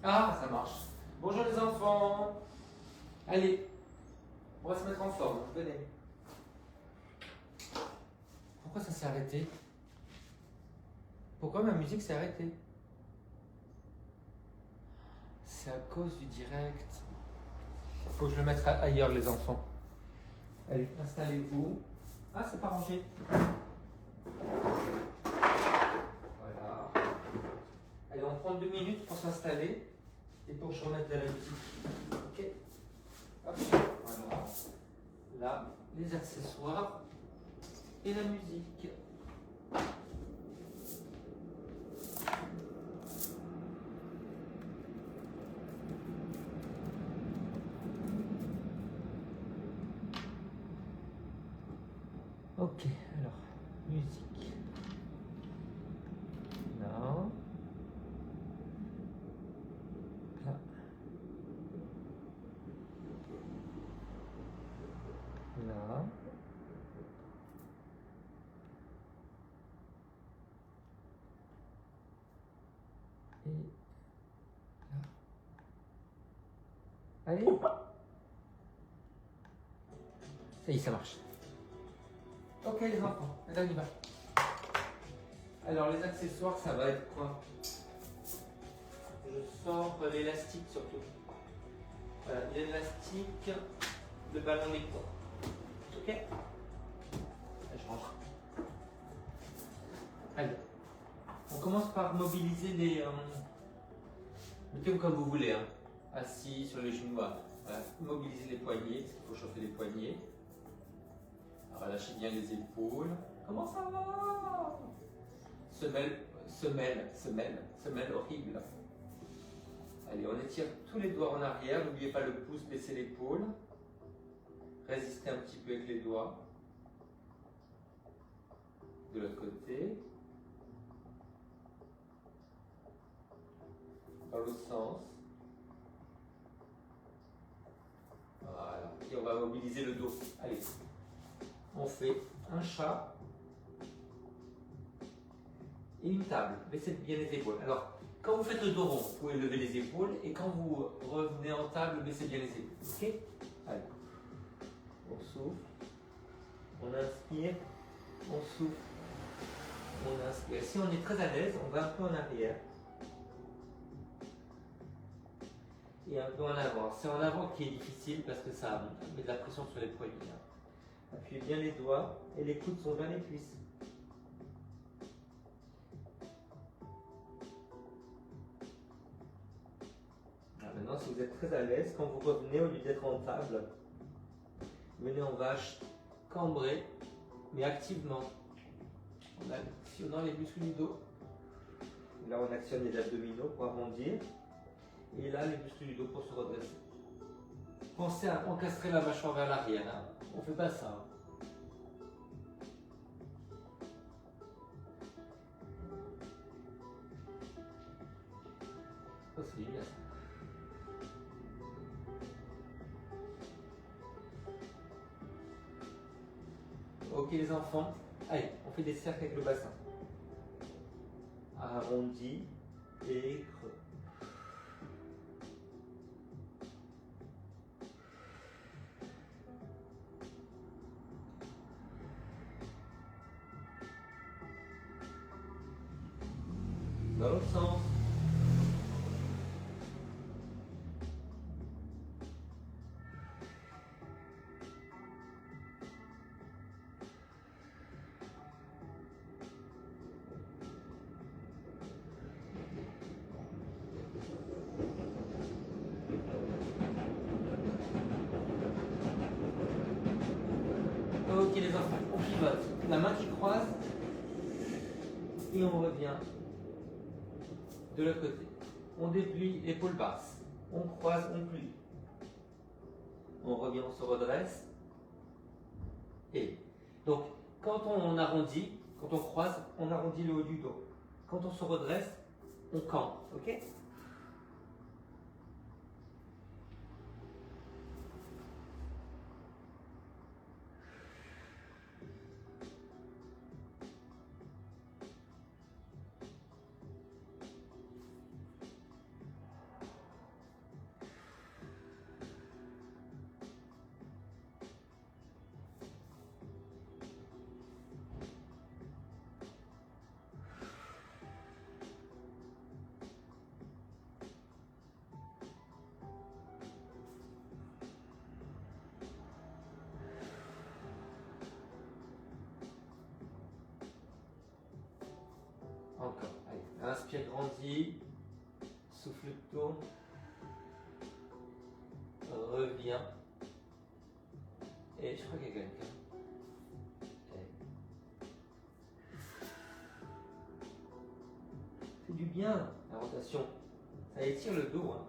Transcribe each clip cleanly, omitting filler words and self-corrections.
Ah, ça marche. Bonjour les enfants. Allez, on va se mettre en forme. Venez. Pourquoi ça s'est arrêté? Pourquoi ma musique s'est arrêtée? C'est à cause du direct. Faut que je le mette ailleurs les enfants. Allez, installez-vous. Ah, c'est pas rangé. Voilà. Allez, on prend 2 minutes pour s'installer et pour que je remette de la musique. Ok. Hop. Voilà. Là, les accessoires et la musique. Ok, alors, musique. Là. Là. Là. Et là. Allez. Ça y est, ça marche. Ok les enfants, là on y va. Alors les accessoires, ça va être quoi? Je sors l'élastique surtout. Voilà, l'élastique, le ballon d'écran. Ok? Là, je range. Allez. On commence par mobiliser les... mettez-vous comme vous voulez, hein. Assis sur les genoux. Voilà. Mobiliser les poignets, parce qu'il faut chauffer les poignets. Relâchez bien les épaules. Comment ça va? Semelle horrible. Allez, on étire tous les doigts en arrière. N'oubliez pas le pouce, baissez l'épaule. Résistez un petit peu avec les doigts. De l'autre côté. Dans l'autre sens. Voilà. Et on va mobiliser le dos. Allez. On fait un chat et une table. Baissez bien les épaules. Alors, quand vous faites le dos rond, vous pouvez lever les épaules et quand vous revenez en table, baissez bien les épaules. Ok? Allez. On souffle. On inspire. On souffle. On inspire. Si on est très à l'aise, on va un peu en arrière. Et un peu en avant. C'est en avant qui est difficile parce que ça met de la pression sur les poignets. Appuyez bien les doigts et les coudes sont vers les cuisses. Maintenant, si vous êtes très à l'aise, quand vous revenez, au lieu d'être en table, venez en vache, cambré, mais activement, en actionnant les muscles du dos. Là, on actionne les abdominaux pour arrondir, et là, les muscles du dos pour se redresser. Pensez à encastrer la mâchoire vers l'arrière, hein. On ne fait pas ça. Hein. Oh, c'est bien ça. Ok les enfants, allez, on fait des cercles avec le bassin. Arrondi et creux. Dans l'autre sens. Ok les enfants, on pivote. La main qui croise et on revient de l'autre côté. On déplie l'épaule basse. On croise, on plie. On revient, on se redresse. Et donc, quand on arrondit, quand on croise, on arrondit le haut du dos. Quand on se redresse, on campe. Ok? Inspire, grandis. Souffle, tourne. Reviens. Et je crois qu'il y a quelqu'un. C'est du bien, la rotation. Ça étire le dos. Hein.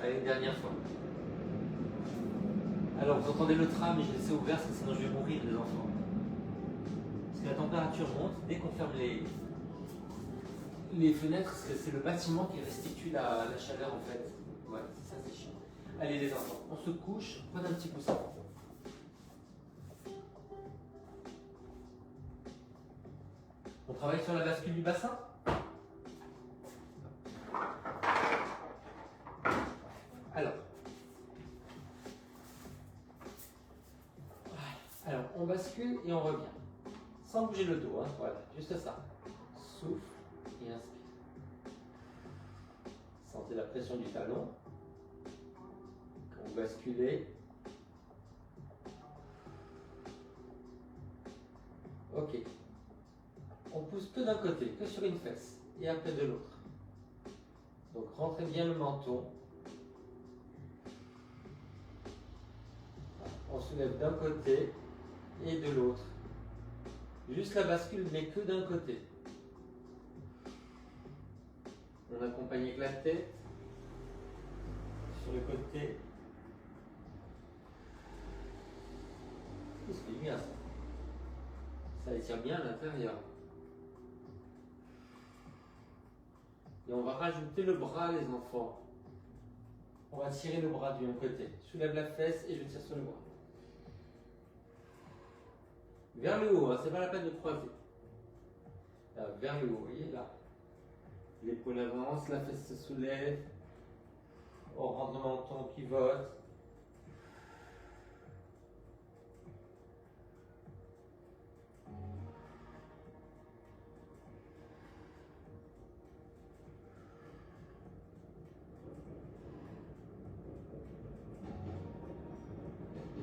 Allez, une dernière fois. Alors, vous entendez le tram, mais je l'ai laissé ouvert parce que sinon je vais mourir, les enfants. Parce que la température monte, dès qu'on ferme les fenêtres, c'est le bâtiment qui restitue la chaleur en fait. Ouais, c'est ça, c'est chiant. Allez les enfants, on se couche, prenez un petit coussin. On travaille sur la bascule du bassin. Alors, on bascule et on revient. Sans bouger le dos, hein. Voilà, juste ça. Souffle et inspire. Sentez la pression du talon. Quand vous basculez. Ok. On pousse que d'un côté, que sur une fesse, et après de l'autre. Donc rentrez bien le menton. On soulève d'un côté et de l'autre. Juste la bascule n'est que d'un côté. On accompagne avec la tête sur le côté. C'est bien ça. Ça étire bien à l'intérieur. Et on va rajouter le bras, les enfants. On va tirer le bras d'un côté. Je soulève la fesse et je tire sur le bras. Vers le haut, hein, c'est pas la peine de croiser. Là, vers le haut, vous voyez là. L'épaule avance, la fesse se soulève. On rentre le menton qui vote.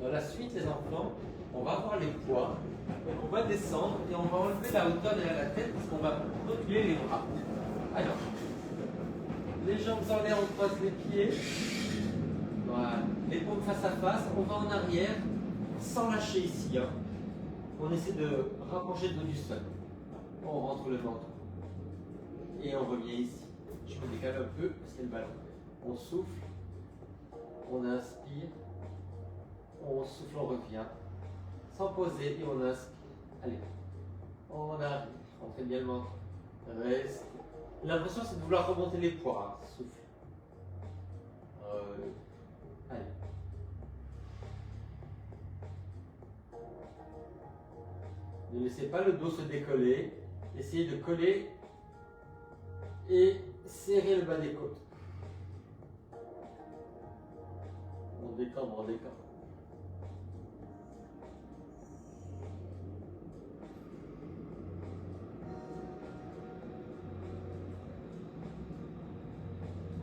Dans la suite, les enfants, on va avoir les poids. Donc on va descendre et on va enlever la hauteur derrière la tête parce qu'on va reculer les bras. Alors, les jambes en l'air, on croise les pieds. Voilà. Les paumes face à face. On va en arrière sans lâcher ici. Hein. On essaie de rapprocher le dos du sol. On rentre le ventre. Et on revient ici. Je me décale un peu, c'est le ballon. On souffle. On inspire. On souffle, on revient. Sans poser et on inspire. Allez. On arrive. On fait bien le ventre. Reste. L'impression c'est de vouloir remonter les poids. Hein. Souffle. Allez. Ne laissez pas le dos se décoller. Essayez de coller et serrer le bas des côtes. On décambre, on décambre.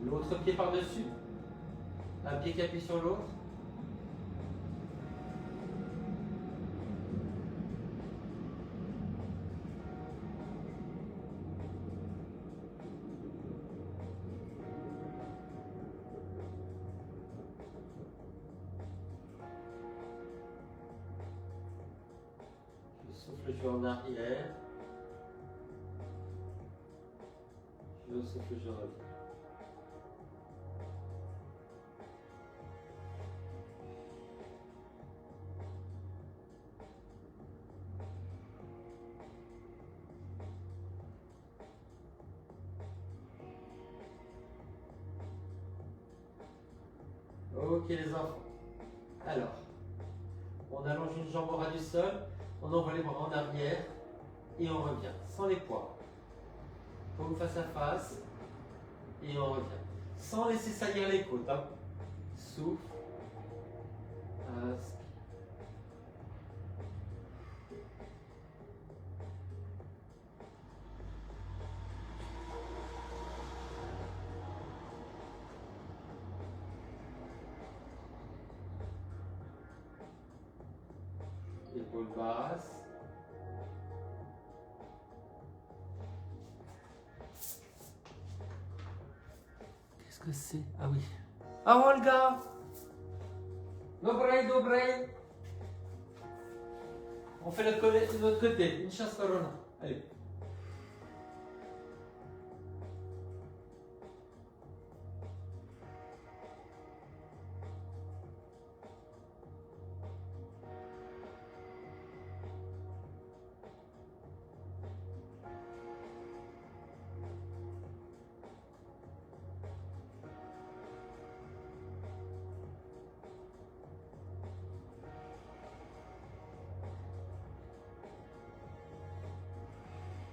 L'autre pied par-dessus. Un pied qui appuie sur l'autre. Je souffle, je vais en arrière. Je souffle, je reviens. Ok les enfants. Alors, on allonge une jambe au ras du sol, on envoie les bras en arrière et on revient sans les poids. Paume face à face et on revient. Sans laisser saillir les côtes. Hein. Souffle. Inspire. épaules basses. Qu'est-ce que c'est? Ah oui. Ah, Olga! Dobrej, dobrej! On fait de l'autre côté. Une chasse corona. Allez.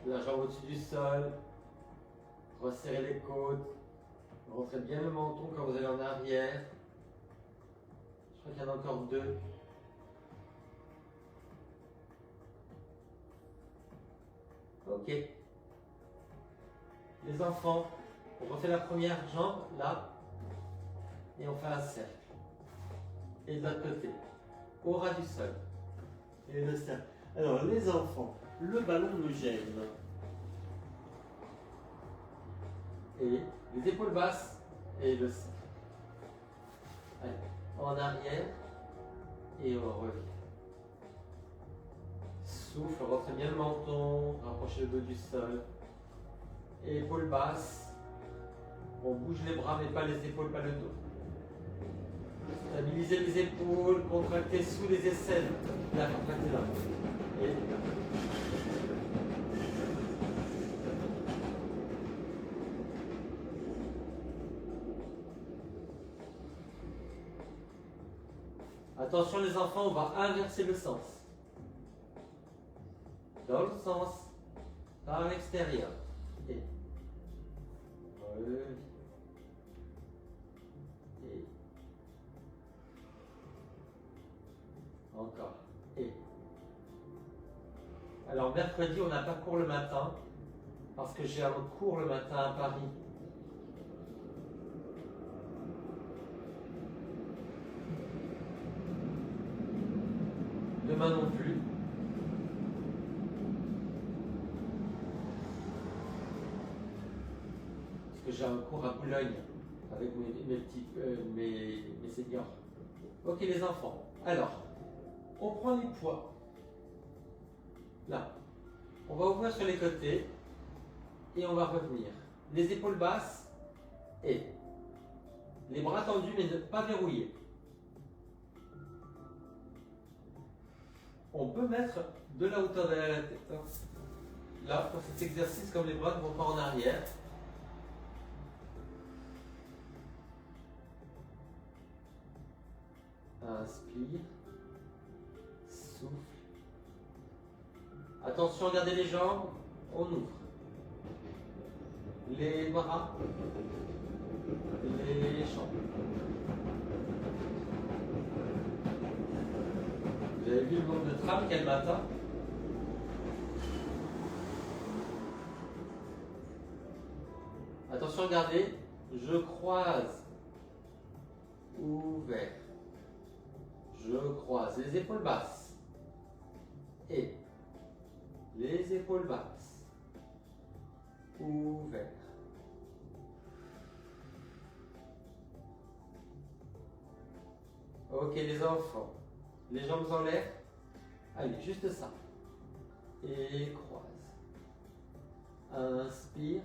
La jambe au-dessus du sol. Resserrez les côtes. Rentrez bien le menton quand vous allez en arrière. Je crois qu'il y en a encore 2. Ok. Les enfants, on refait la première jambe là. Et on fait un cercle. Et de l'autre côté. Au ras du sol. Et le cercle. Alors les enfants, le ballon me gêne. Et les épaules basses et le cercle. Allez, en arrière et on revient. Souffle, rentrez bien le menton, rapprochez le dos du sol. Et épaules basses. On bouge les bras mais pas les épaules, pas le dos. Stabilisez les épaules, contractez sous les aisselles. Là, contractez là. Et là. Attention les enfants, on va inverser le sens. Dans le sens, par l'extérieur. Et revient. Et encore. Et alors mercredi, on n'a pas cours le matin parce que j'ai un cours le matin à Paris. Demain non plus. Parce que j'ai un cours à Boulogne avec mes seniors. Ok les enfants. Alors, on prend les poids. Là. On va ouvrir sur les côtés. Et on va revenir. Les épaules basses. Et les bras tendus mais ne pas verrouillés. On peut mettre de la hauteur derrière la tête. Là, pour cet exercice, comme les bras ne vont pas en arrière. Inspire. Souffle. Attention, regardez les jambes. On ouvre. Les bras. Les jambes. Vous avez vu le nombre de trames qu'il y a le matin? Attention, regardez. Je croise. Ouvert. Je croise. Les épaules basses. Et les épaules basses. Ouvert. Ok les enfants. Les jambes en l'air. Allez, juste ça. Et croise. Inspire.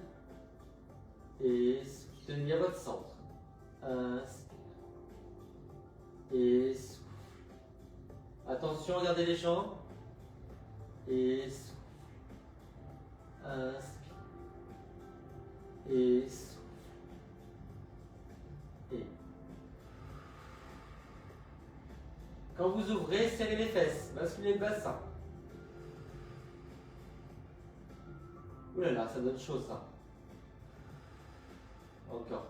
Et souffle. Tenez bien votre centre. Inspire. Et souffle. Attention, regardez les jambes. Et souffle. Inspire. Et souffle. Et. Quand vous ouvrez, serrez les fesses. Basculez le bassin. Ouh là là, ça donne chaud ça. Encore.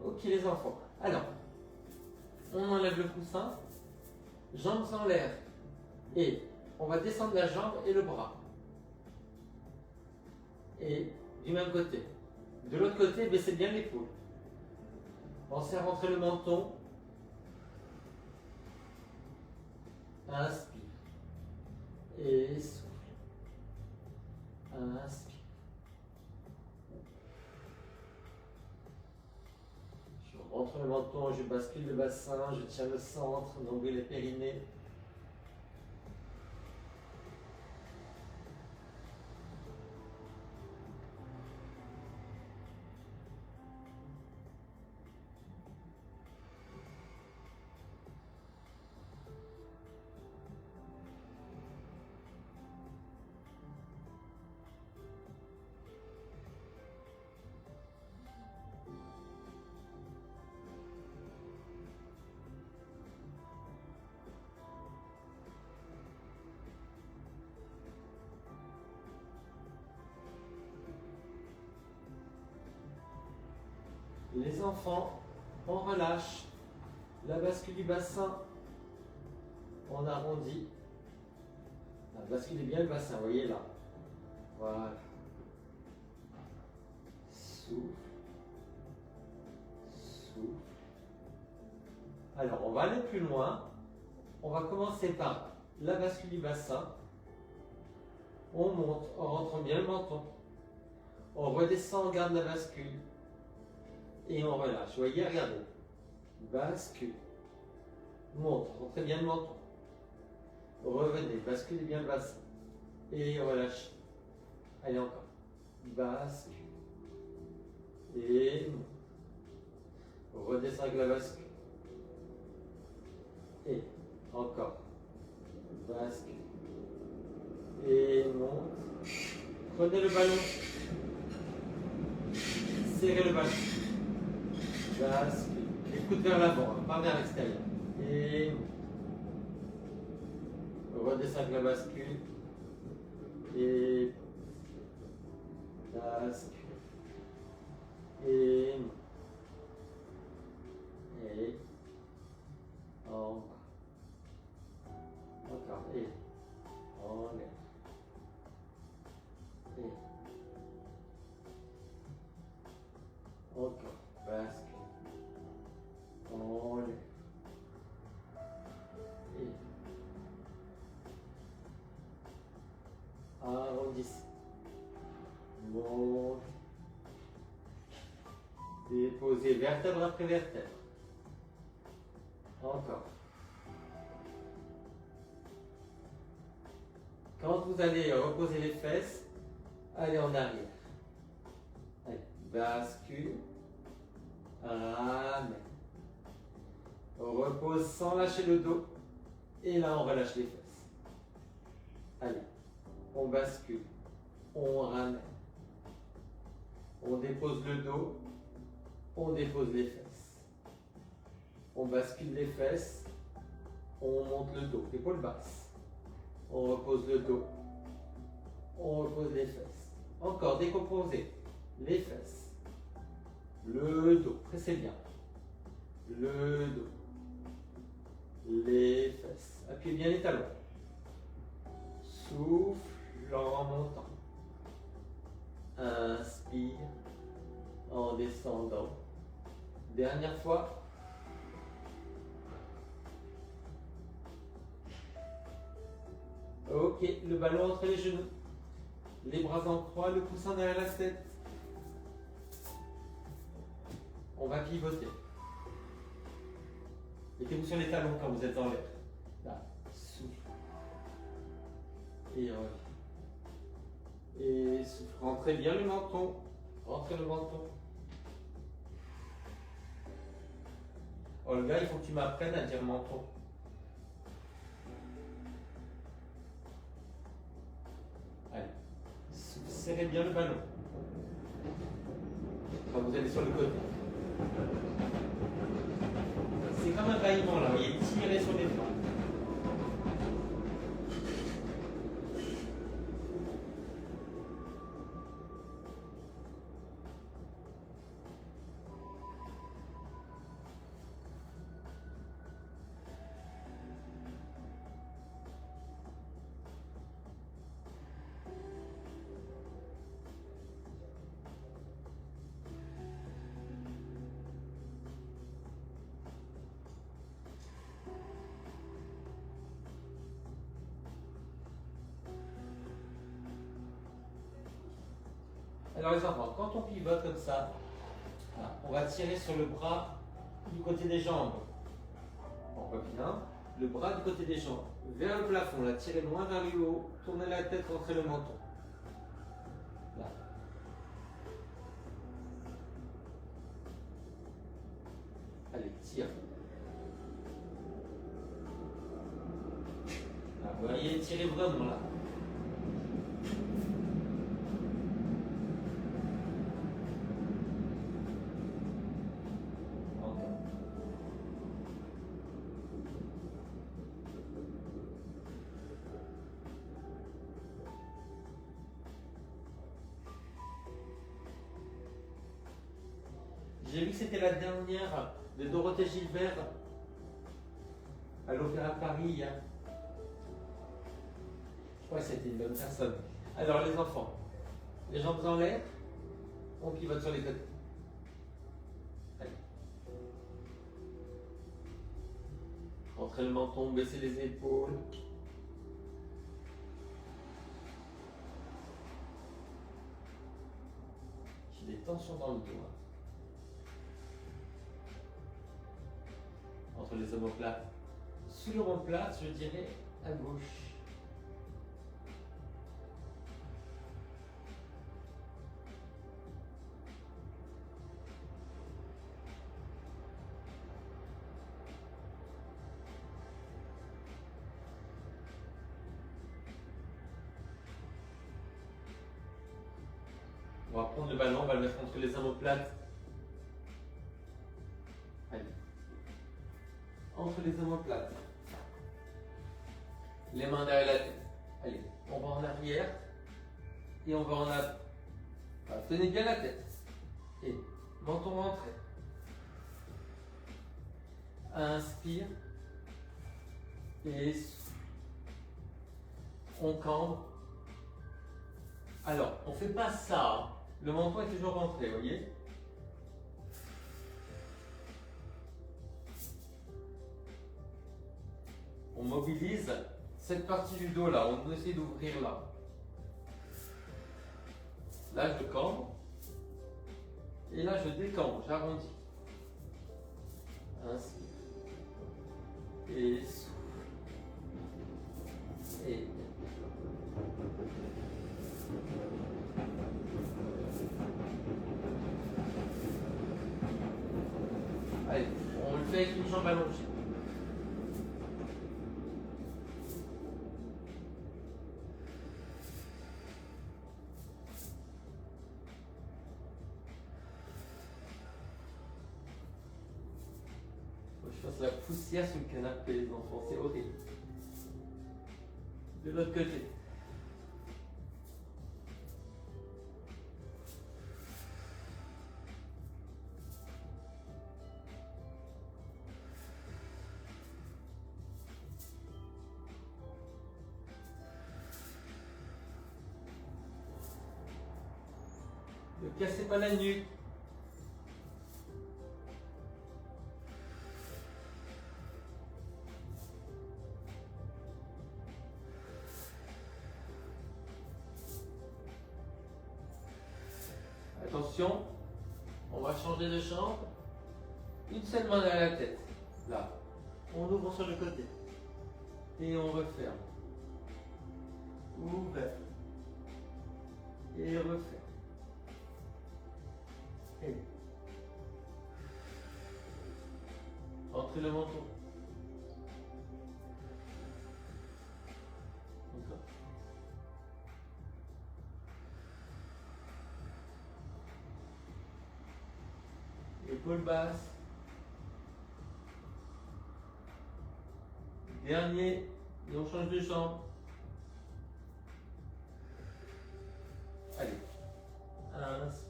Ok les enfants. Alors, on enlève le coussin. Jambes en l'air. Et on va descendre la jambe et le bras. Et du même côté. De l'autre côté, baissez bien l'épaule. Pensez à rentrer le menton. Inspire. Et souffle. Inspire. Je rentre le menton, je bascule le bassin, je tiens le centre, nombril et périnée. Les enfants, on relâche la bascule du bassin, on arrondit. Basculez bien le bassin, vous voyez là. Voilà. Souffle. Souffle. Alors, on va aller plus loin. On va commencer par la bascule du bassin. On monte, on rentre bien le menton. On redescend, on garde la bascule. Et on relâche. Vous voyez, regardez. Bascule. Monte, rentrez bien le menton. Revenez, basculez bien le bassin. Et relâchez. Allez encore. Bascule. Et monte. Redescends avec la bascule. Et encore. Bascule. Et monte. Prenez le ballon. Serrez le ballon. Bascule. Les coudes vers l'avant, pas vers l'extérieur. Et redescends avec la bascule. Et bascule. Et en bas. Encore. Et en l'air. Et encore. Bascule. En l'air. Et arrondissez. Montez. Déposez vertèbre après vertèbre. Encore. Quand vous allez reposer les fesses, allez en arrière. Allez, bascule. Ramène. On repose sans lâcher le dos. Et là, on relâche les fesses. Allez, on bascule. On ramène. On dépose le dos. On dépose les fesses. On bascule les fesses. On monte le dos. Épaule basse. On repose le dos. On repose les fesses. Encore, décomposez les fesses. Le dos. Pressez bien. Le dos. Les fesses. Appuyez bien les talons. Souffle en montant. Inspire en descendant. Dernière fois. Ok, le ballon entre les genoux. Les bras en croix, le coussin derrière la tête. On va pivoter. Mettez-vous sur les talons quand vous êtes en l'air. Là, souffle. Et reviens. Et souffle. Rentrez bien le menton. Rentrez le menton. Olga, il faut que tu m'apprennes à dire menton. Allez. Souffle. Serrez bien le ballon. Quand vous allez sur le côté. C'est comme un bâillement là, vous voyez, tirez sur les flancs. Alors les enfants, quand on pivote comme ça, voilà, on va tirer sur le bras du côté des jambes. On voit bien. Le bras du côté des jambes vers le plafond, la tirez loin vers le haut, tournez la tête, rentrez le menton. Là. Allez, tire. Là, vous voyez, tirez vraiment là. J'ai vu que c'était la dernière de Dorothée Gilbert à l'Opéra de Paris. Hein. Je crois que c'était une bonne personne. Alors les enfants, les jambes en l'air, on pivote sur les côtés. Allez. Entrez le menton, baissez les épaules. J'ai des tensions dans le dos. Hein. Entre les omoplates. Sous l'omoplate, je dirais à gauche. On va prendre le ballon, on va le mettre entre les omoplates. Allez. Entre les omoplates. Les mains derrière la tête. Allez, on va en arrière et on va en avant. Voilà, tenez bien la tête. Et menton rentré. Inspire. Et souffle. On cambre. Alors, on ne fait pas ça. Le menton est toujours rentré, vous voyez? On mobilise cette partie du dos là, on essaie d'ouvrir là. Là, je cambre. Et là, je décambre, j'arrondis. Inspire. Et souffle. Et allez, on le fait avec une jambe allongée. Je fasse la poussière sur le canapé, les enfants, c'est horrible. De l'autre côté. Ne cassez pas la nuque. Attention, on va changer de chambre. Une seule main derrière la tête. Là. On ouvre sur le côté. Et on referme. Ouvert. Et referme. Et entrez le menton. Encore. Épaules basses. Dernier. Et on change de jambe. Allez. Inspire.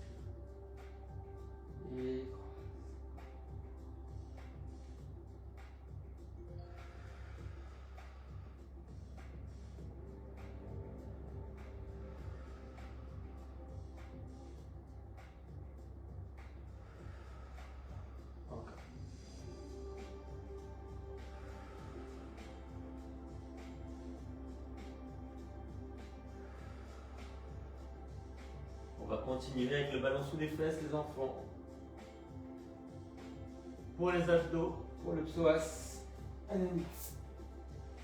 Et encore. Continuez avec le ballon sous les fesses, les enfants. Pour les abdos, pour le psoas.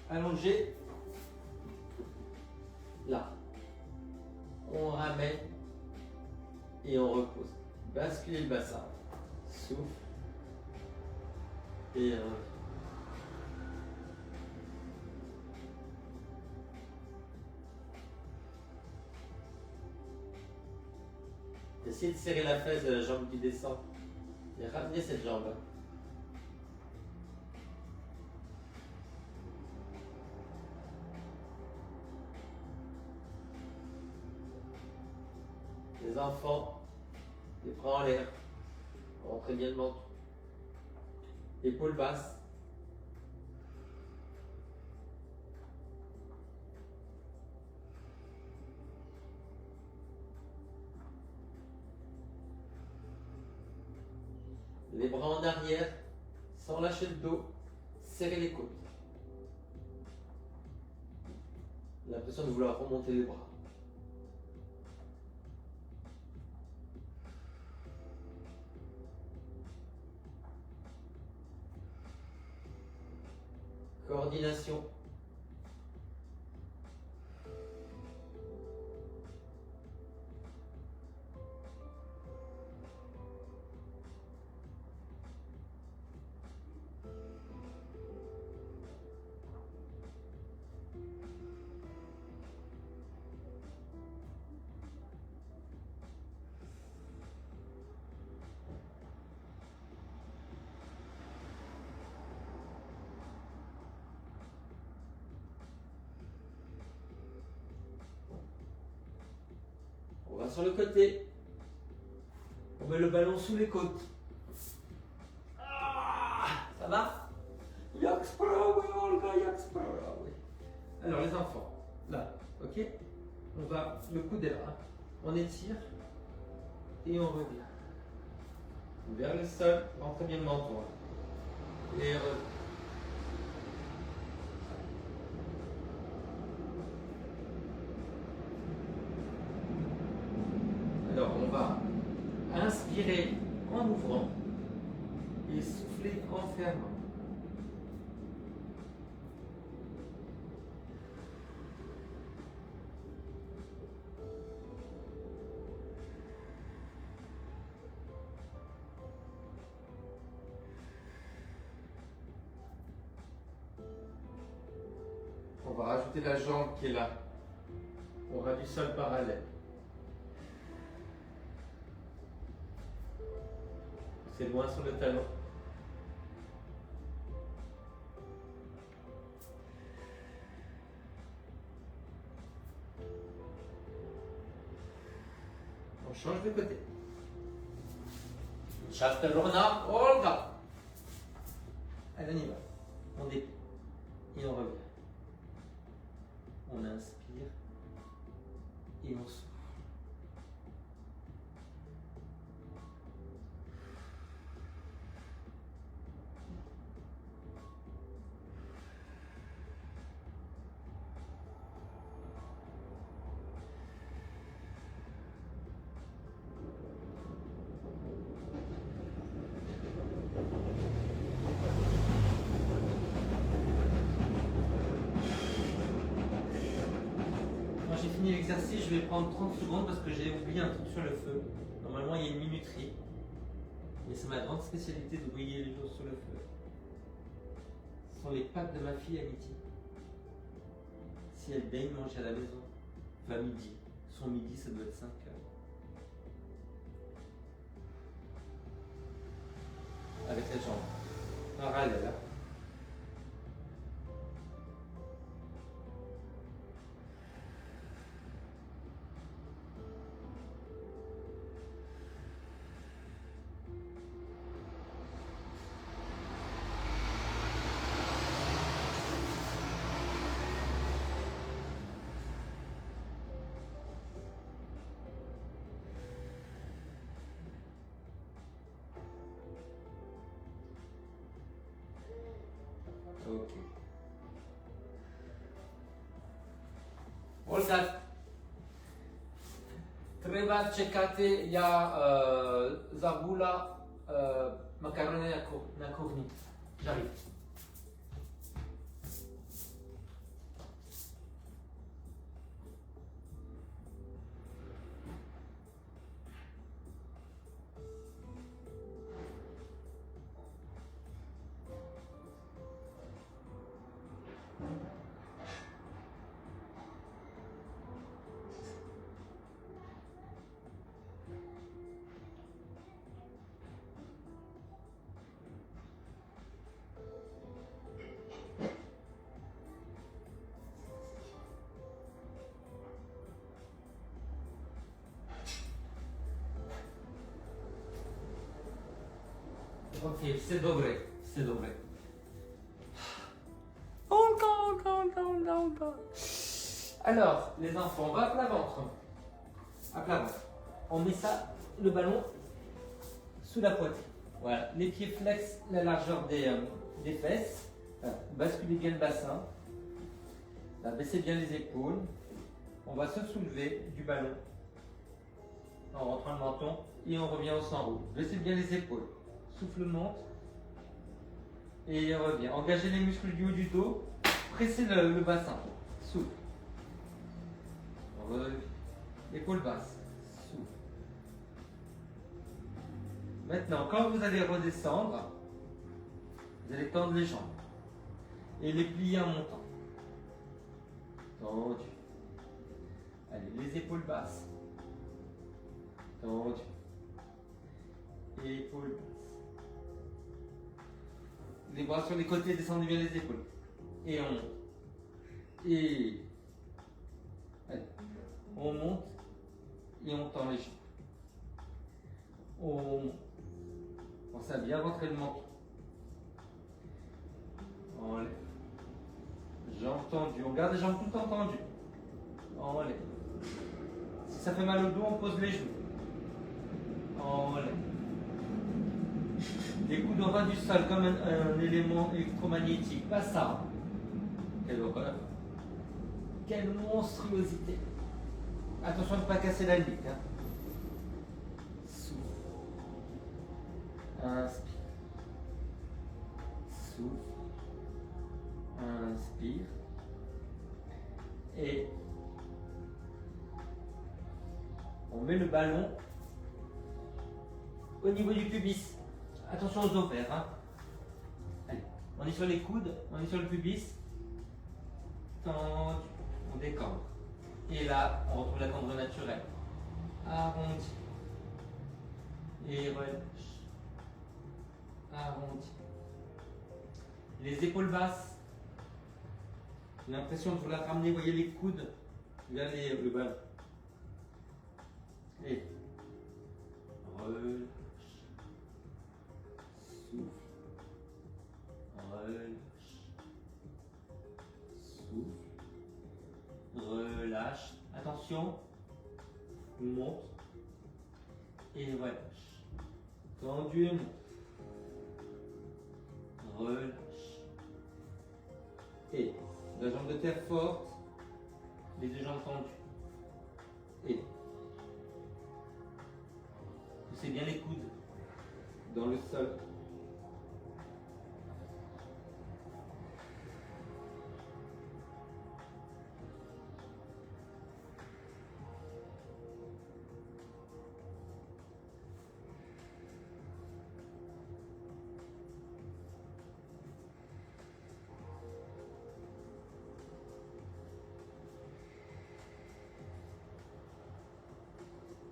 Allongé. Là. On ramène et on repose. Basculez le bassin. Souffle. Et essayez de serrer la fesse de la jambe qui descend. Et ramenez cette jambe. Les enfants, les bras en l'air. Rentrez bien le menton. Épaules basses. Les bras en arrière, sans lâcher le dos, serrez les côtes. L'impression de vouloir remonter les bras. Coordination. On va sur le côté. On met le ballon sous les côtes. Ah, ça va? Yakspra, oui, Olga, Yakspra, oui. Alors les enfants, là, ok? On va, le coude est là. Hein. On étire et on revient. Vers le sol, rentrez bien le menton. Hein. Et revient. Alors on va inspirer en ouvrant et souffler en fermant. On va rajouter la jambe qui est là. On aura du sol parallèle. C'est loin sur le talon. On change de côté. Chaturna, Olga. Allez, on y va. On déplie. Et on revient. On inspire. Et on souffle. L'exercice, je vais prendre 30 secondes parce que j'ai oublié un truc sur le feu. Normalement, il y a une minuterie. Mais c'est ma grande spécialité de briller les choses sur le feu. Ce sont les pâtes de ma fille à midi. Si elle daigne manger à la maison, enfin midi. Son midi, ça doit être 5 heures. Avec la jambe parallèle. Hein. Ok. Olga. 3, Treba čekati ja zabula makarone na kuchni. J'arrive. Ok, c'est dobré, c'est dobré. Encore. Alors, les enfants, on va à plat ventre. À plat ventre. On met ça, le ballon, sous la poitrine. Voilà, les pieds flex la largeur des fesses. Voilà. Basculez bien le bassin. Là, baissez bien les épaules. On va se soulever du ballon en rentrant le menton et on revient au s'enroule. Baissez bien les épaules. Souffle monte et revient. Engagez les muscles du haut du dos. Pressez le bassin. Souffle. Revient. Épaule basse. Souffle. Maintenant, quand vous allez redescendre, vous allez tendre les jambes et les plier en montant. Tendu. Allez, les épaules basses. Tendu. Épaules basses. Les bras sur les côtés, descendez bien les épaules. Et on monte. Et allez, on monte et on tend les jambes. On monte. Pensez à bien rentrer le menton. Enlève. Jambes tendues. On garde les jambes tout le temps tendues. Enlève. Si ça fait mal au dos, on pose les genoux. Enlève. Les coudes en bas du sol comme un élément électromagnétique. Pas ça. Quelle horreur. Quelle monstruosité. Attention de ne pas casser la nuque. Hein. Souffle. Inspire. Souffle. Inspire. Et on met le ballon au niveau du pubis. Attention aux ovaires. Hein. Allez, on est sur les coudes, on est sur le pubis. Tendu, on décambre. Et là, on retrouve la cambre naturelle. Arrondi. Et relâche. Arrondi. Les épaules basses. J'ai l'impression de vouloir ramener, voyez les coudes vers le ballon. Et relâche. Souffle. Relâche. Souffle. Relâche. Attention. Monte. Et relâche. Tendu et monte. Relâche. Et la jambe de terre forte. Les deux jambes tendues. Et poussez bien les coudes dans le sol.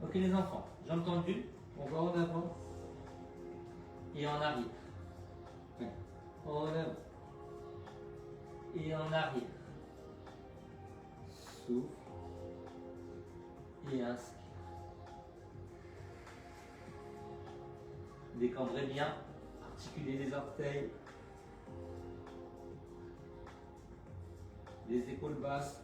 Ok les enfants, jambes tendues, on va en avant et en arrière. En avant et en arrière. Souffle et inspire. Décambrez bien, articulez les orteils, les épaules basses.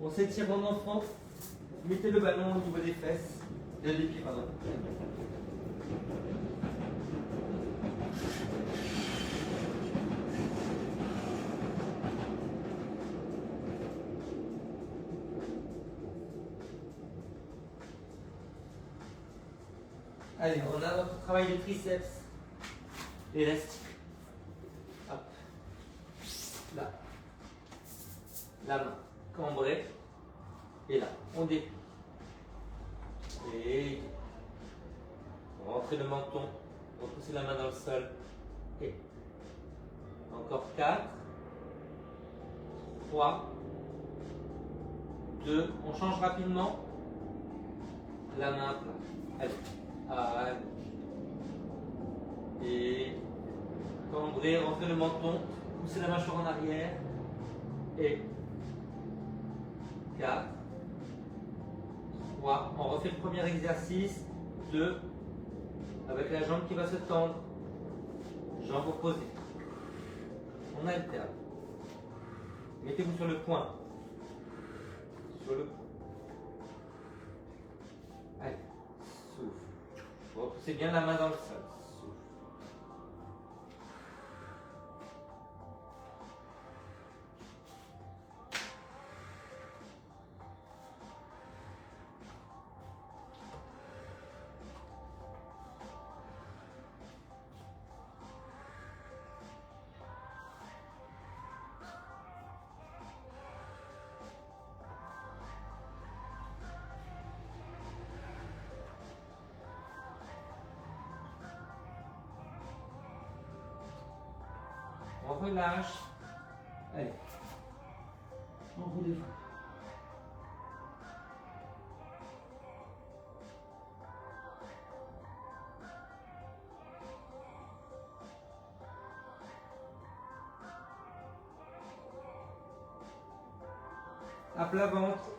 On s'étire en enfant, mettez le ballon au niveau des fesses, des pieds, pardon. Allez, on a notre travail de triceps élastique. Hop. Là. La main cambrée. Et là, on déplie. Et rentrez le menton. Repoussez la main dans le sol. Et encore 4, 3, 2. On change rapidement. La main à plat. Allez. Allez. Et cambrez, rentrez le menton. Poussez la mâchoire en arrière. Et 4, 3. On refait le premier exercice. 2. Avec la jambe qui va se tendre. Jambe opposée. On alterne. Mettez-vous sur le point. Sur le point. Allez. Souffle. Repoussez bien la main dans le sol. Souffle. On relâche. Allez. Enroulez-vous. À plat ventre.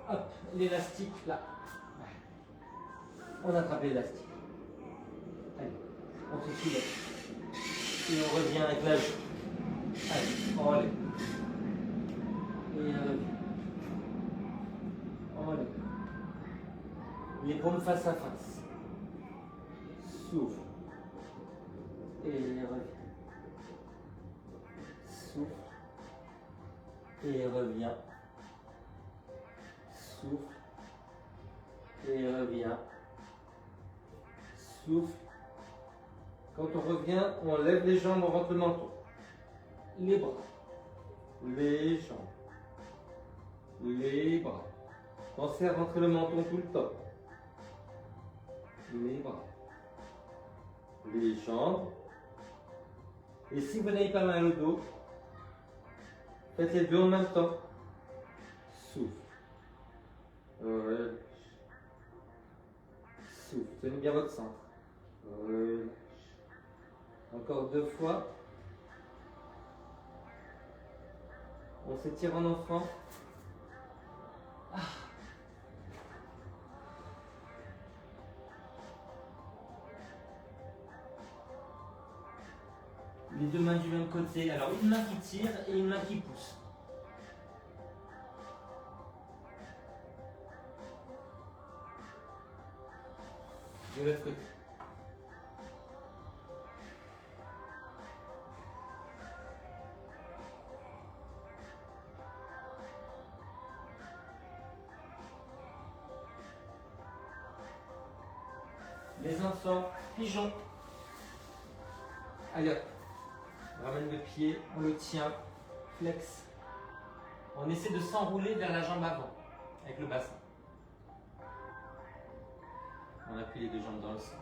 Hop, l'élastique là. On attrape l'élastique. Allez, on se soulève. Et on revient avec la joue. Allez, on relève. Et on revient. On relève. Les paumes face à face. Souffle. Et revient. Souffle. Et revient. Souffle. Et revient. Souffle. Quand on revient, on lève les jambes, on rentre le menton. Les bras. Les jambes. Les bras. Pensez à rentrer le menton tout le temps. Les bras. Les jambes. Et si vous n'avez pas mal au dos, faites les deux en même temps. Souffle. Relâche. Souffle. Tenez bien votre centre. Relâche. Encore 2 fois. On s'étire en enfant. Ah. Les deux mains du même côté. Alors une main qui tire et une main qui pousse. De l'autre côté. Les enfants, pigeon. Allez hop. On ramène le pied, on le tient, flex. On essaie de s'enrouler vers la jambe avant, avec le bassin. On appuie les deux jambes dans le sol.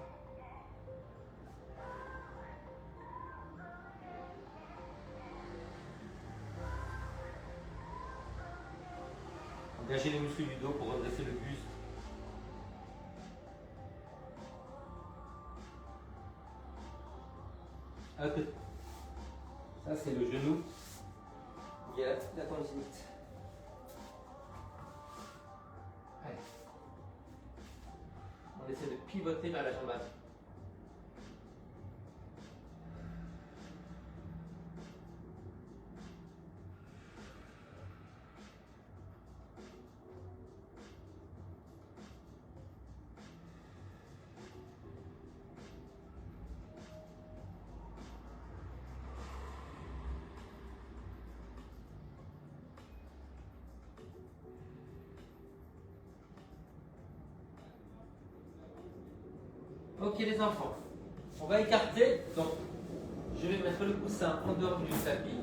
Engagez les muscles du dos pour redresser le buste. À côté. Ça, c'est le genou. Il y a la tendinite. Allez. On essaie de pivoter vers la jambe avant. Ok les enfants, on va écarter, donc je vais mettre le coussin en dehors du tapis,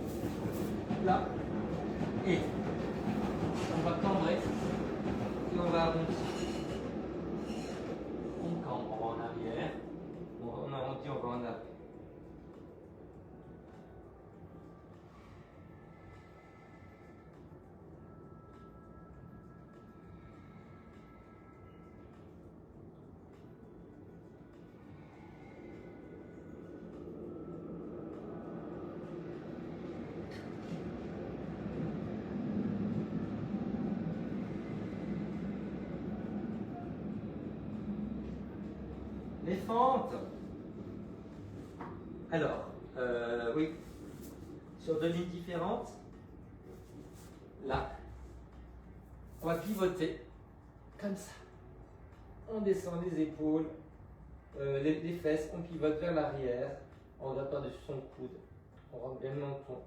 là, et on va cambrer, et on va arrondir. On cambre, on va en arrière, on arrondit, on va en arrière. Les fentes. Alors, oui, sur deux lignes différentes, là, on va pivoter, comme ça. On descend les épaules, les fesses, on pivote vers l'arrière, on va par-dessus son coude, on rentre bien le menton.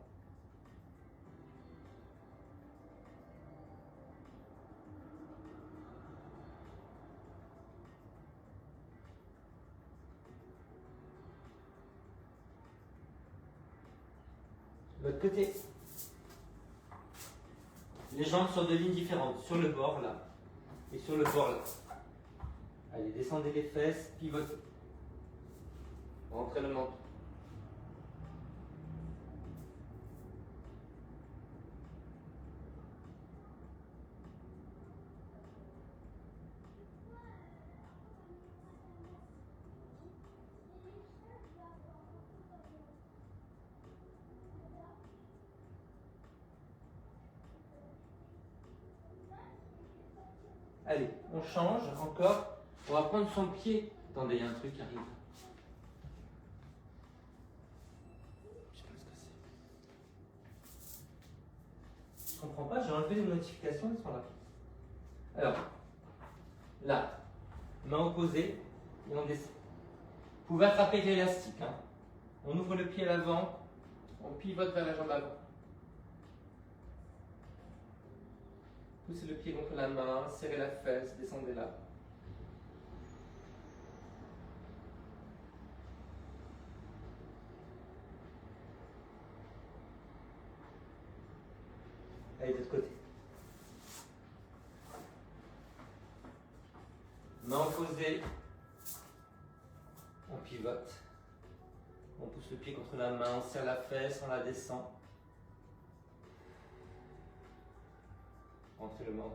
L'autre côté. Les jambes sur deux lignes différentes, sur le bord là, et sur le bord là. Allez, descendez les fesses, pivotez. Rentrez le menton. Allez, on change encore. On va prendre son pied. Attendez, il y a un truc qui arrive. Je sais pas ce que c'est. Je comprends pas, j'ai enlevé les notifications, elles sont là. Alors, là, main opposée, et on descend. Vous pouvez attraper l'élastique. Hein. On ouvre le pied à l'avant, on pivote vers la jambe avant. Poussez le pied contre la main, serrez la fesse, descendez là. Allez, de l'autre côté. Main opposée. On pivote. On pousse le pied contre la main, on serre la fesse, on la descend. Rentrez le menton.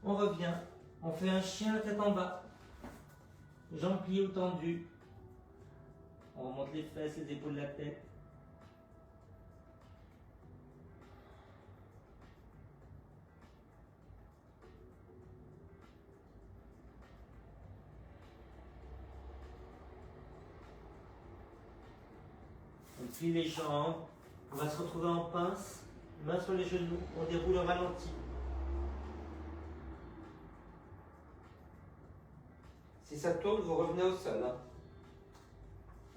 On revient, on fait un chien la tête en bas, jambes pliées ou tendues, on remonte les fesses, les épaules, la tête. On plie les jambes, on va se retrouver en pince, main sur les genoux, on déroule au ralenti. Si ça tourne, vous revenez au sol. Hein.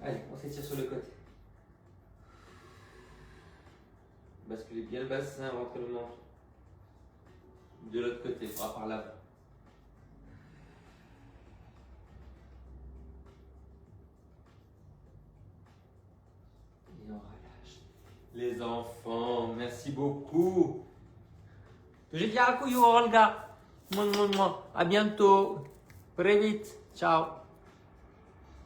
Allez, on s'étire sur le côté. Basculez bien le bassin, rentrez le menton. De l'autre côté, bras par l'avant. Et on relâche. Les enfants, merci beaucoup. J'ai bien accueilli Olga. À bientôt. Très vite. Ciao.